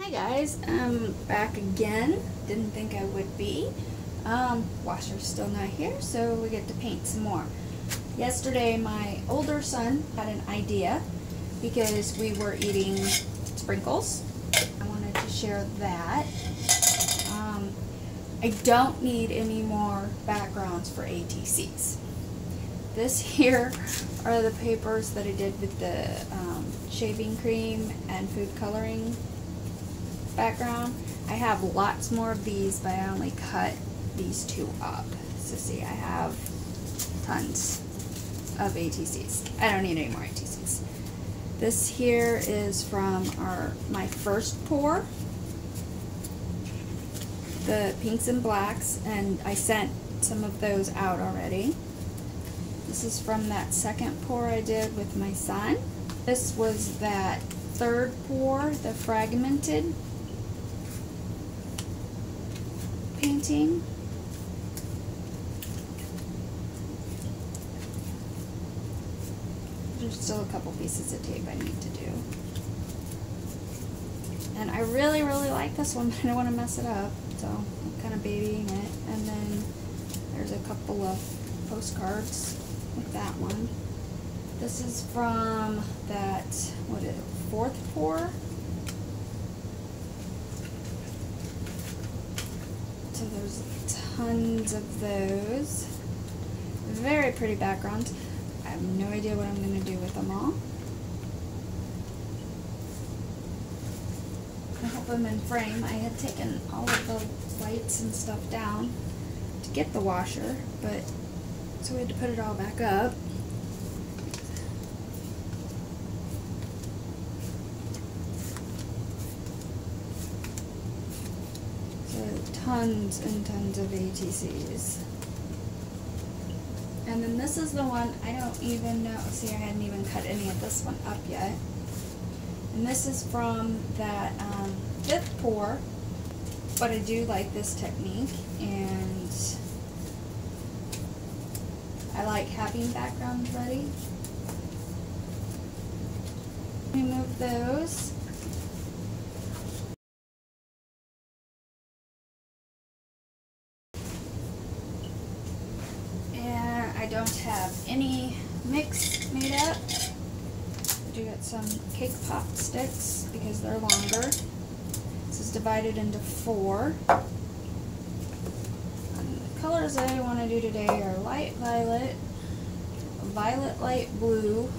Hi guys, I'm back again. Didn't think I would be. Washer's still not here, so we get to paint some more. Yesterday my older son had an idea because we were eating sprinkles. I wanted to share that. I don't need any more backgrounds for ATCs. This here are the papers that I did with the shaving cream and food coloring background. I have lots more of these, but I only cut these two up. So see, I have tons of ATCs. I don't need any more ATCs. This here is from my first pour, the pinks and blacks, and I sent some of those out already. This is from that second pour I did with my son. This was that third pour, the fragmented painting. There's still a couple pieces of tape I need to do. And I really like this one, but I don't want to mess it up, so I'm kind of babying it. And then there's a couple of postcards with that one. This is from that, what is it, fourth pour? So there's tons of those. Very pretty backgrounds. I have no idea what I'm going to do with them all. I hope I'm in frame. I had taken all of the lights and stuff down to get the washer, but so we had to put it all back up. Tons and tons of ATCs. And then this is the one, I don't even know, see I hadn't even cut any of this one up yet. And this is from that fifth pour, but I do like this technique, and I like having backgrounds ready. Remove those. I don't have any mix made up. I do get some cake pop sticks because they're longer. This is divided into 4. And the colors I want to do today are light violet, violet light blue,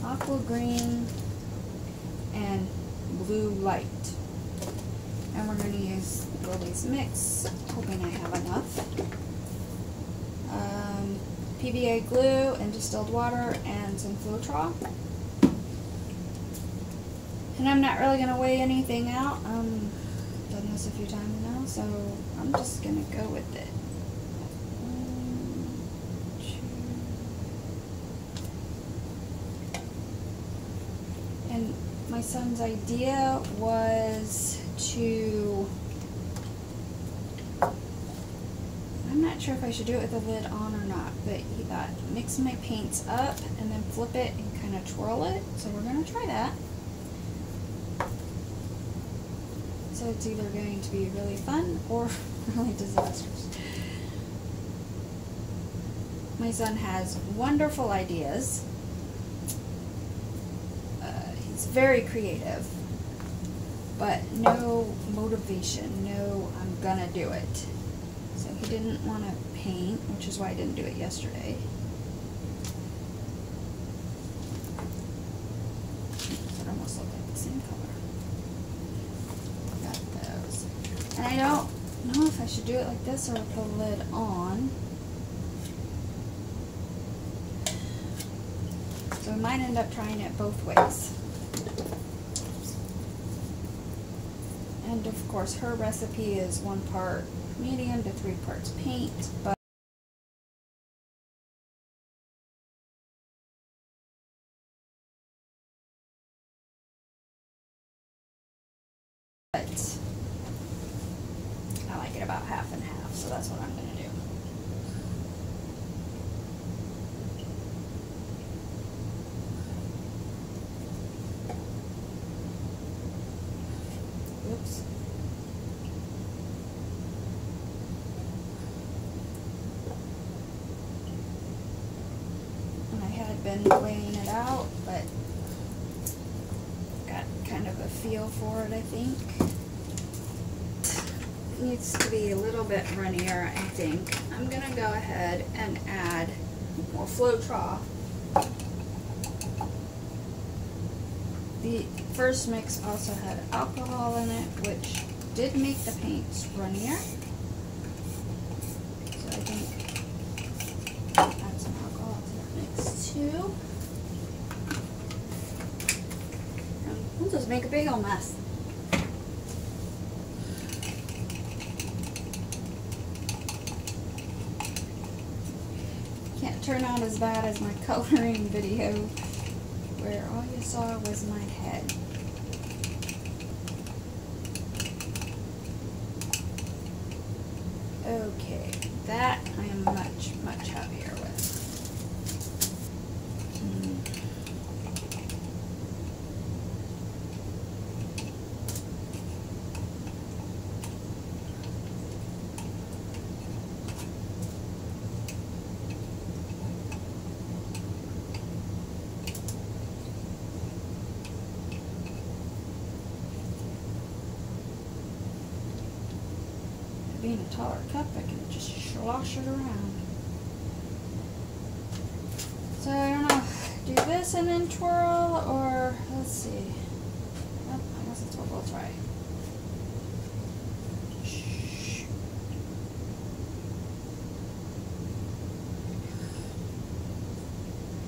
aqua green, and blue light. And we're going to use Lily's Mix, hoping I have enough. PVA glue and distilled water and some Floetrol. And I'm not really going to weigh anything out. I've done this a few times now, so I'm just going to go with it. 1, 2. And my son's idea was to, I'm not sure if I should do it with the lid on or not, but he thought mix my paints up and then flip it and kind of twirl it. So we're going to try that. So it's either going to be really fun or really disastrous. My son has wonderful ideas. He's very creative, but no motivation, no I'm gonna do it. So he didn't want to paint, which is why I didn't do it yesterday. It almost looked like the same color. Got those. And I don't know if I should do it like this or with the lid on. So we might end up trying it both ways. And of course her recipe is 1 part medium to 3 parts paint, but I like it about half and half, so that's what I'm going to do. Oops. And I had been laying it out, but got kind of a feel for it, I think. It needs to be a little bit runnier, I think. I'm gonna go ahead and add more Floetrol. The first mix also had alcohol in it, which did make the paints runnier. So I think add some alcohol to that mix too. And we'll just make a big old mess. Can't turn out as bad as my coloring video, where all you saw was my head. Okay, that I am much, much happier with. Being a taller cup, I can just slosh it around. So I don't know, do this and then twirl, or let's see. Oh, I guess that's what we'll try.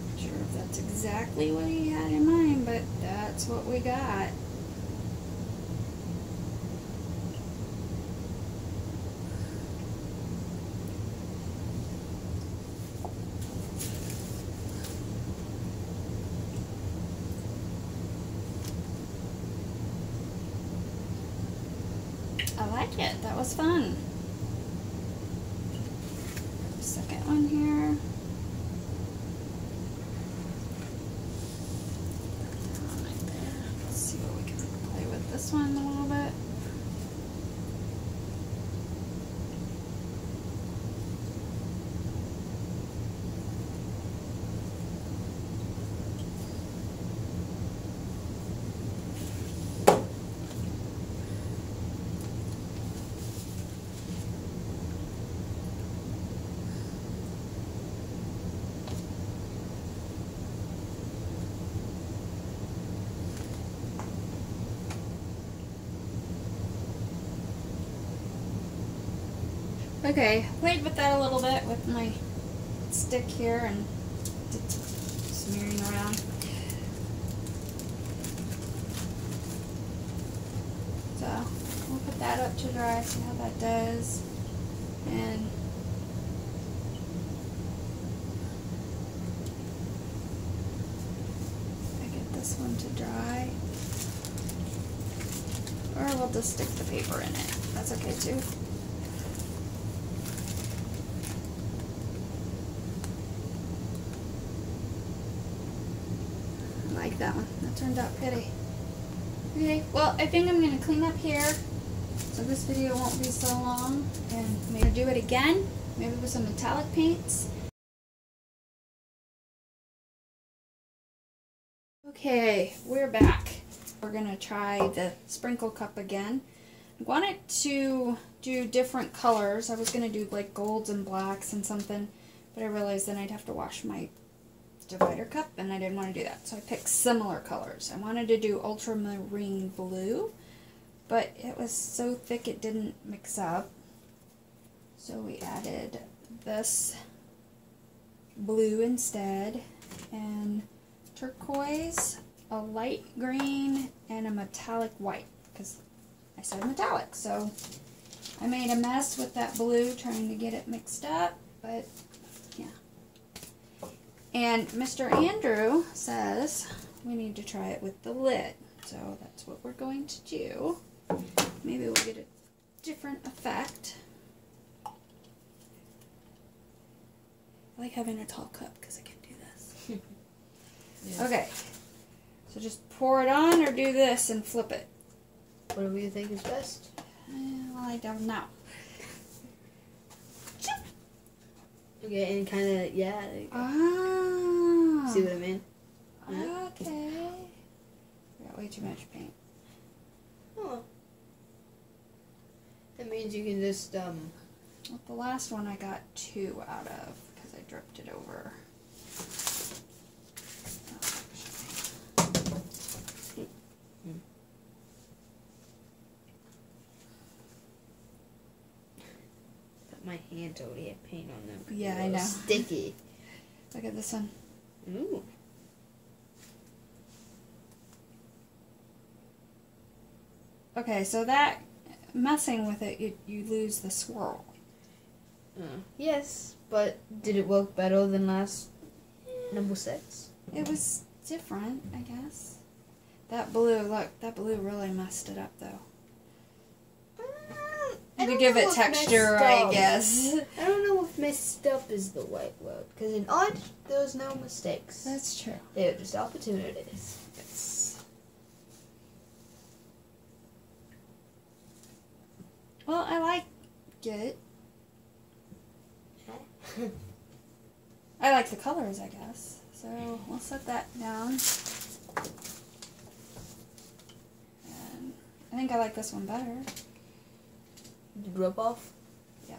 Not sure if that's exactly what he had in mind, but that's what we got. I like it. That was fun. Second one here. Right there. Let's see what we can play with this one a little bit. Okay, played with that a little bit with my stick here and smearing around. So we'll put that up to dry, see how that does. And I get this one to dry. Or we'll just stick the paper in it. That's okay too. I like that one. That turned out pretty. Okay, well, I think I'm going to clean up here so this video won't be so long, and maybe do it again, maybe with some metallic paints. Okay, we're back. We're going to try the sprinkle cup again. I wanted to do different colors. I was going to do like golds and blacks and something, but I realized then I'd have to wash my divider cup, and I didn't want to do that, so I picked similar colors. I wanted to do ultramarine blue, but it was so thick it didn't mix up, so we added this blue instead, and turquoise, a light green, and a metallic white, because I said metallic. So I made a mess with that blue trying to get it mixed up, but yeah. And Mr. Andrew says we need to try it with the lid. So that's what we're going to do. Maybe we'll get a different effect. I like having a tall cup because I can do this. Yeah. Okay. So just pour it on or do this and flip it. Whatever you think is best. Well, I don't know. Okay, and kind of, yeah. Ah. See what I mean? Yeah. Okay. I got way too much paint. Oh. That means you can just, Well, the last one I got 2 out of because I dripped it over. My hands already have paint on them. Yeah, I know. Sticky. Look at this one. Ooh. Okay, so that messing with it, you lose the swirl. Yes, but did it work better than last number 6? It was different, I guess. That blue, look, that blue really messed it up though. You could give it texture, I guess. I don't know if messed up is the right word. Because in art, there's no mistakes. That's true. They're just opportunities. Yes. Well, I like it. I like the colors, I guess. So we'll set that down. And I think I like this one better. Did it rub off? Yeah.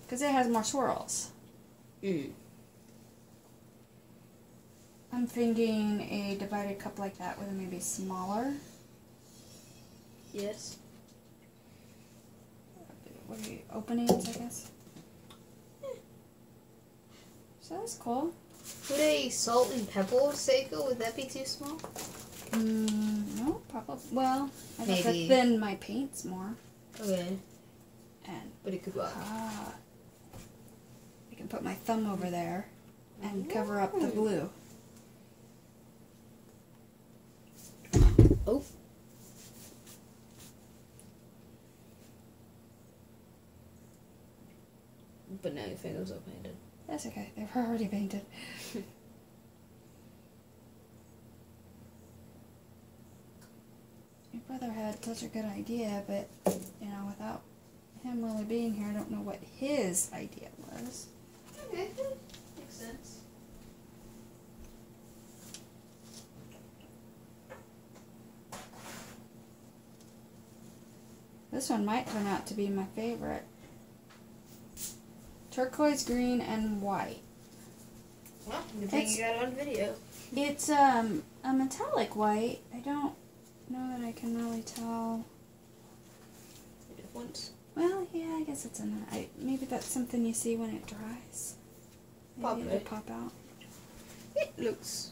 Because it has more swirls. Mm. I'm thinking a divided cup like that with maybe smaller. Yes. What are you, openings, I guess? So that's cool. Would a salt and pepper shaker, would that be too small? No, probably. Well, I have to Maybe. thin my paints more. Okay. And But it could work. I can put my thumb over there and cover up the blue. Oh. But now your fingers are painted. That's okay. They were already painted. Your brother had such a good idea, but, you know, without him really being here, I don't know what his idea was. Okay. Makes sense. This one might turn out to be my favorite. Turquoise green and white. Well, good thing you got it on video. It's a metallic white. I don't know that I can really tell. The difference. Well, yeah, I guess it's maybe that's something you see when it dries. Maybe Probably. it'll pop out. It looks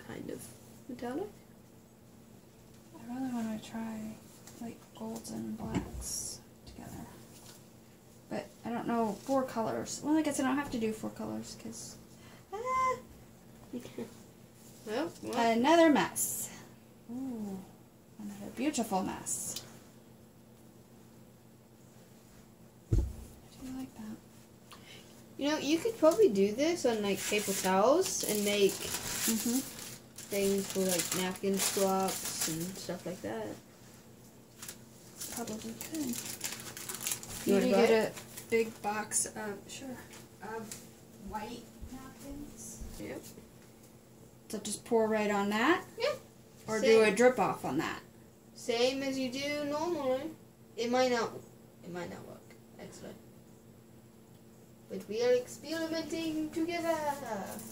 kind of metallic. I really want to try like golds and blacks together. But I don't know 4 colors. Well, I guess I don't have to do 4 colors because Well, another mess. Ooh, another beautiful mess. I do like that. you know, you could probably do this on like paper towels and make things for like napkin swaps and stuff like that. Probably could. You Maybe wanna try get a big box of white napkins. Yep. So just pour right on that? Yeah. Or Same. do a drip off on that? Same as you do normally. It might not work, actually. But we are experimenting together.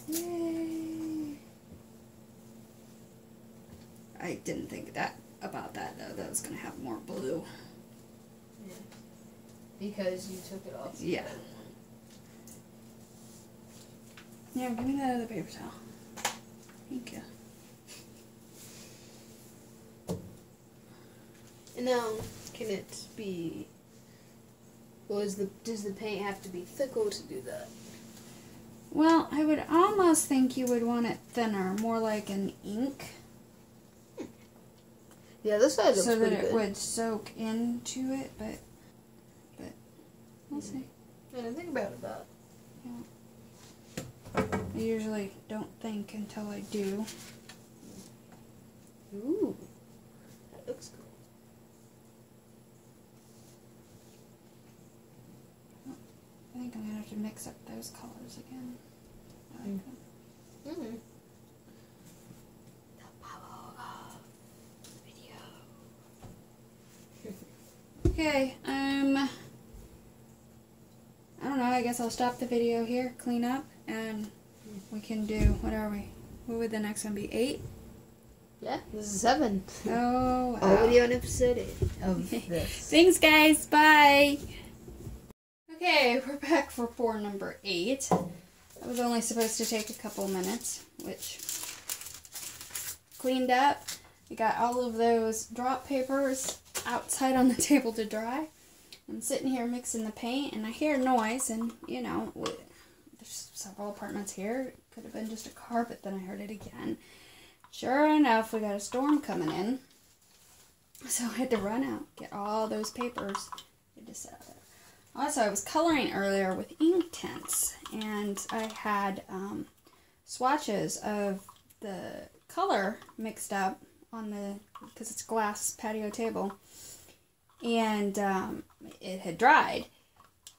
Yay! I didn't think about that though. That was gonna have more blue. Yeah. Because you took it off. Yeah. Yeah, give me that other paper towel. Thank you. And now, can it be? Or does the paint have to be thicker to do that? Well, I would almost think you would want it thinner, more like an ink, Yeah, this side looks so that pretty it good. would soak into it. But we'll see. I didn't think about that. I usually don't think until I do. Ooh, that looks cool. can mix up those colors again. I like them. Mm-hmm. The power of video. Okay, I don't know, I guess I'll stop the video here, clean up, and we can do, what are we? What would the next one be, 8? Yeah, this is 7. Oh, wow. Already on episode 8 of this. Thanks, guys. Bye. Okay, we're back for pour number 8. That was only supposed to take a couple minutes, which cleaned up. We got all of those drop papers outside on the table to dry. I'm sitting here mixing the paint, and I hear noise, and, you know, there's several apartments here. It could have been just a car, but then I heard it again. Sure enough, we got a storm coming in, so I had to run out, get all those papers. Also, I was coloring earlier with ink tints, and I had swatches of the color mixed up on the, because it's a glass patio table, and it had dried,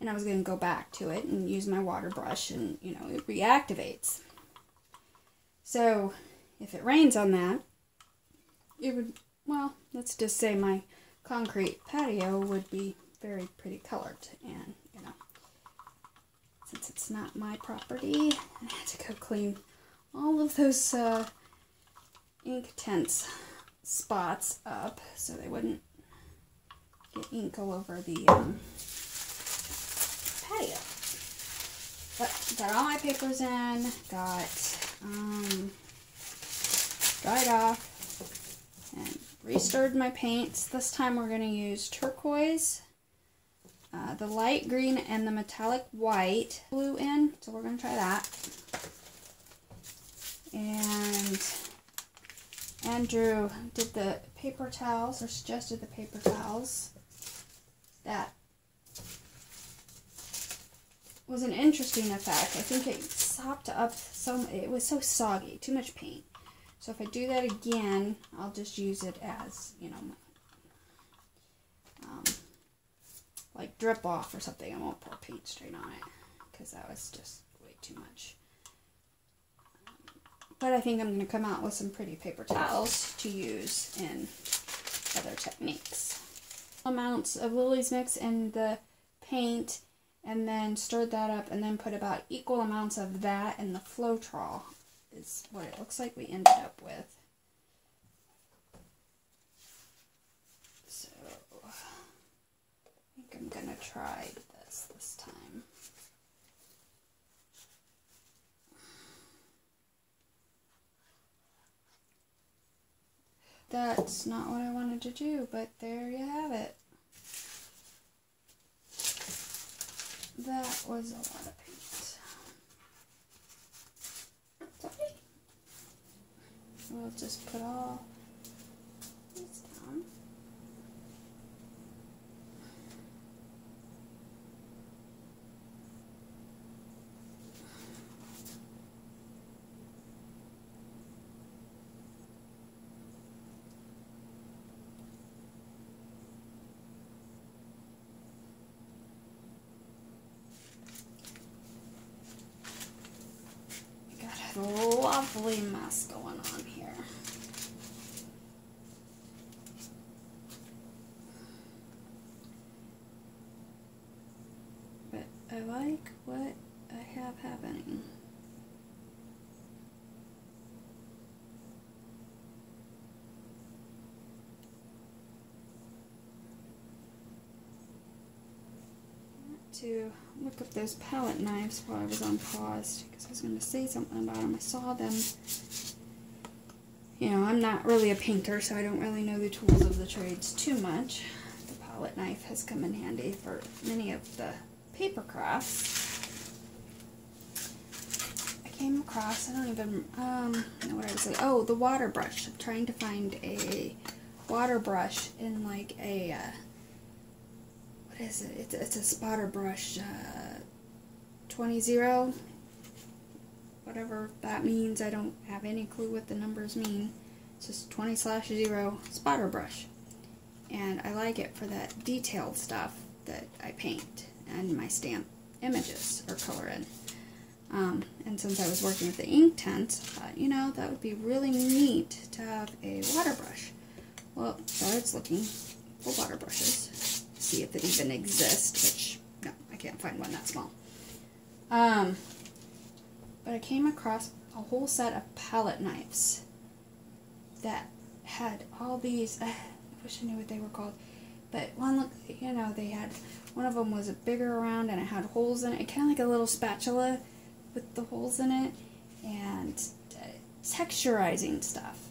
and I was going to go back to it and use my water brush, and, you know, it reactivates. So if it rains on that, it would, well, let's just say my concrete patio would be very pretty colored. And, you know, since it's not my property, I had to go clean all of those ink tints spots up so they wouldn't get ink all over the patio. But got all my papers in, got dried off, and restirred my paints. This time we're going to use turquoise, the light green, and the metallic white blue in, so we're going to try that. And Andrew did the paper towels, or suggested the paper towels. That was an interesting effect. I think it sopped up it was so soggy, too much paint. So if I do that again, I'll just use it as, you know, like drip off or something. I won't pour paint straight on it, because that was just way too much. But I think I'm going to come out with some pretty paper towels to use in other techniques. Amounts of Lily's Mix in the paint, and then stirred that up, and then put about equal amounts of that in the Floetrol is what it looks like we ended up with. So I think I'm going to try this time. That's not what I wanted to do, but there you have it. That was a lot of paint. Sorry. We'll just put all these down. A lovely mess going on here. But I like what I have happening. To look up those palette knives while I was on pause, because I was going to say something about them. I saw them. You know, I'm not really a painter, so I don't really know the tools of the trades too much. The palette knife has come in handy for many of the paper crafts. I came across, I don't even know what I was saying. Oh, the water brush. I'm trying to find a water brush in like a what is it? It's a spotter brush, 20, whatever that means. I don't have any clue what the numbers mean. It's just 20/0 spotter brush. And I like it for that detailed stuff that I paint and my stamp images or color in. And since I was working with the Inktense, I thought, you know, that would be really neat to have a water brush. Well, started looking for water brushes, see if it even exists, which, no, I can't find one that small. But I came across a whole set of palette knives that had all these, I wish I knew what they were called, but one looked, you know, they had, one of them was a bigger round and it had holes in it, kind of like a little spatula with the holes in it, and texturizing stuff.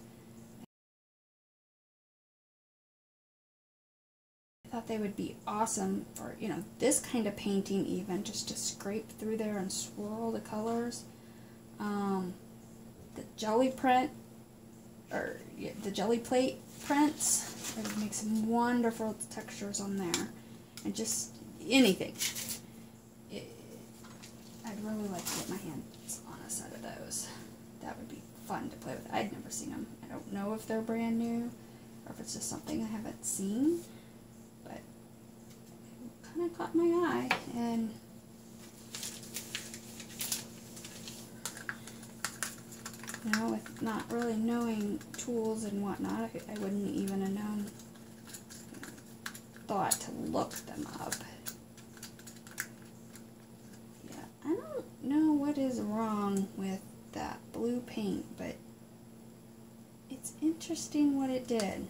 I thought they would be awesome for, you know, this kind of painting even, just to scrape through there and swirl the colors. The jelly print, or yeah, the jelly plate prints, it would make some wonderful textures on there, and just anything. I'd really like to get my hands on a set of those. That would be fun to play with. I'd never seen them. I don't know if they're brand new or if it's just something I haven't seen, but it kind of caught my eye. And you know, with not really knowing tools and whatnot, I wouldn't even have known, thought to look them up. I don't know what is wrong with that blue paint, but it's interesting what it did.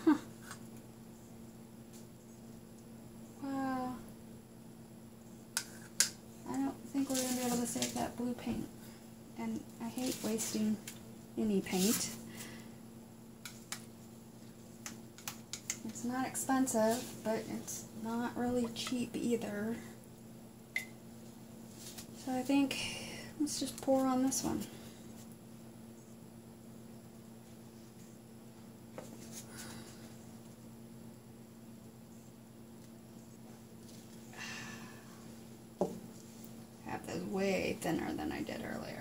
Huh. Wow. I don't think we're going to be able to save that blue paint. And I hate wasting any paint. It's not expensive, but it's not really cheap either. So I think let's just pour on this one. I have this way thinner than I did earlier.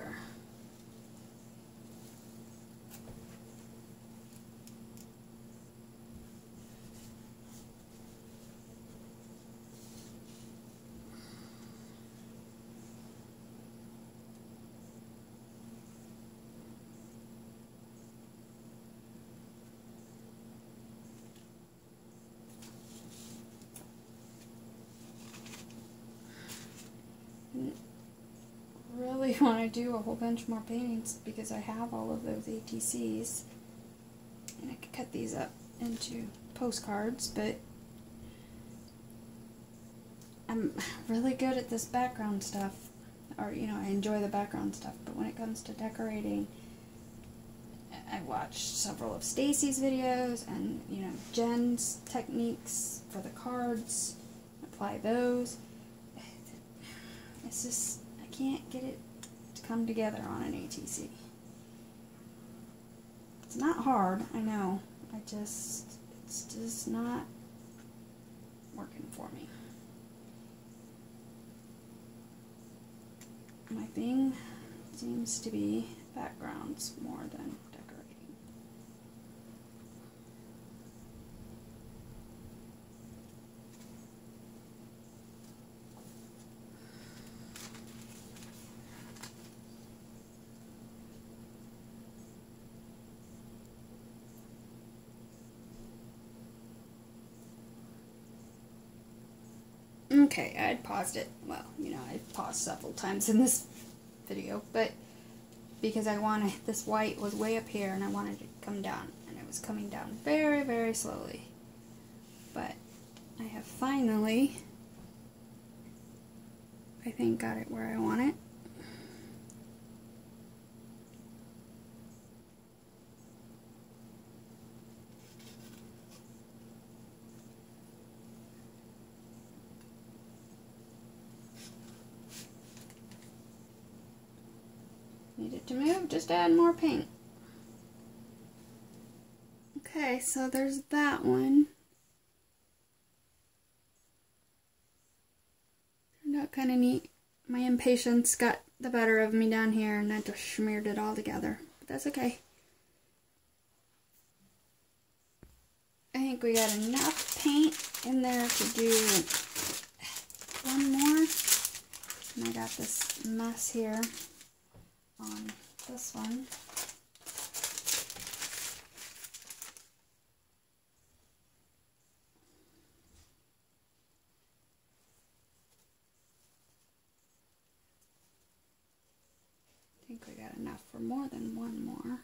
Really want to do a whole bunch more paintings because I have all of those ATCs, and I could cut these up into postcards, but I'm really good at this background stuff, or you know, I enjoy the background stuff, but when it comes to decorating, I watched several of Stacy's videos and, you know, Jen's techniques for the cards, apply those. It's just, I can't get it to come together on an ATC. It's not hard, I know. It's just not working for me. My thing seems to be backgrounds more than decorating. Okay, I had paused it. Well, you know, I paused several times in this video, but because I wanted, this white was way up here and I wanted it to come down, and it was coming down very, very slowly. But I have finally, I think, got it where I want it. Need it to move, just add more paint. Okay, so there's that one. Turned out kind of neat. My impatience got the better of me down here and I just smeared it all together. But that's okay. I think we got enough paint in there to do one more. And I got this mess here on this one. I think we got enough for more than one more.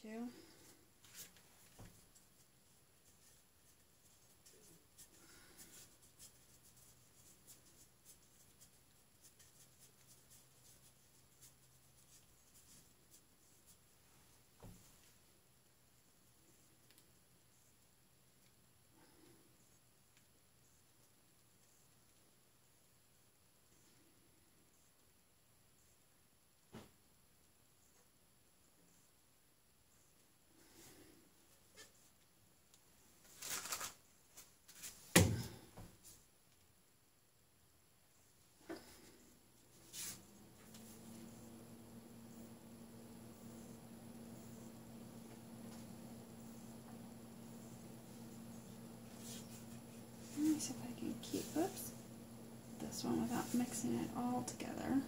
Too. Let me see if I can keep, oops, this one without mixing it all together.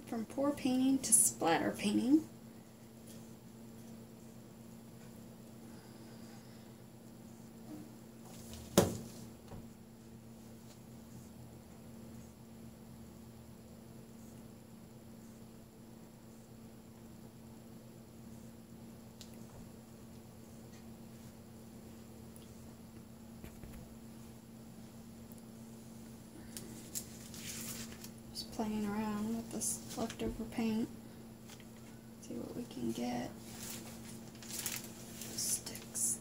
From pour painting to splatter painting. Playing around with this leftover paint. See what we can get. Sticks.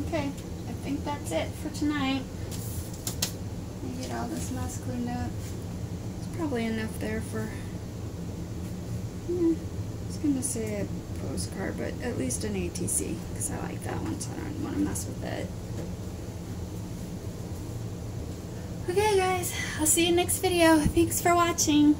Okay, I think that's it for tonight. Let me get all this mess cleaned up. It's probably enough there for, I was gonna say a postcard, but at least an ATC, because I like that one, so I don't want to mess with it. Okay guys, I'll see you next video. Thanks for watching.